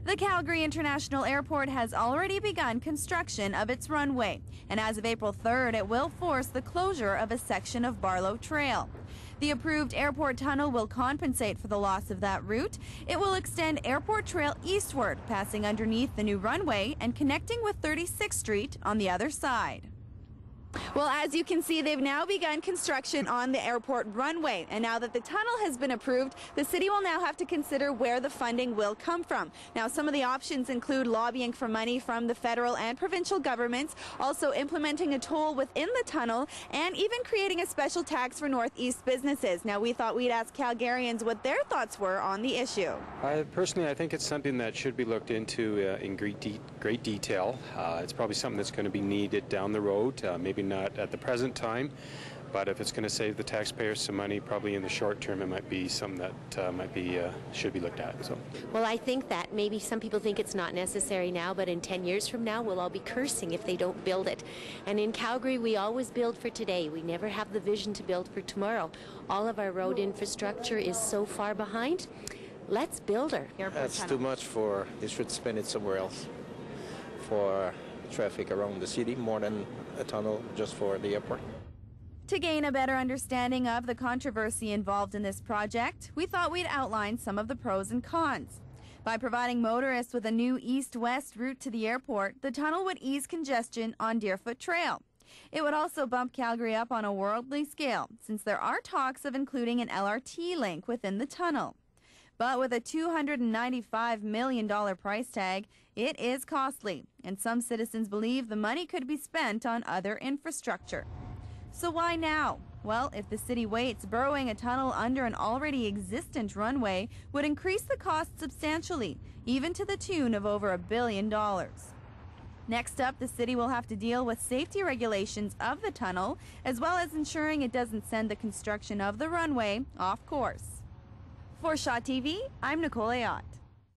The Calgary International Airport has already begun construction of its runway, and as of April 3rd, it will force the closure of a section of Barlow Trail. The approved airport tunnel will compensate for the loss of that route. It will extend Airport Trail eastward, passing underneath the new runway and connecting with 36th Street on the other side. Well, as you can see, they've now begun construction on the airport runway. And now that the tunnel has been approved, the city will now have to consider where the funding will come from. Now, some of the options include lobbying for money from the federal and provincial governments, also implementing a toll within the tunnel, and even creating a special tax for Northeast businesses. Now, we thought we'd ask Calgarians what their thoughts were on the issue. Personally, I think it's something that should be looked into in great detail. It's probably something that's going to be needed down the road, maybe not at the present time, but if it's going to save the taxpayers some money, probably in the short term, it might be something that should be looked at. So, well, I think that maybe some people think it's not necessary now, but in 10 years from now, we'll all be cursing if they don't build it. And in Calgary, we always build for today. We never have the vision to build for tomorrow. All of our road infrastructure is so far behind. Let's build her. That's too much for, they should spend it somewhere else for traffic around the city, more than a tunnel just for the airport. To gain a better understanding of the controversy involved in this project, we thought we'd outline some of the pros and cons. By providing motorists with a new east-west route to the airport, the tunnel would ease congestion on Deerfoot Trail. It would also bump Calgary up on a worldly scale, since there are talks of including an LRT link within the tunnel. But with a $295 million price tag, it is costly, and some citizens believe the money could be spent on other infrastructure. So why now? Well, if the city waits, burrowing a tunnel under an already existent runway would increase the cost substantially, even to the tune of over $1 billion. Next up, the city will have to deal with safety regulations of the tunnel, as well as ensuring it doesn't send the construction of the runway off course. For Shaw TV, I'm Nicole Ayotte.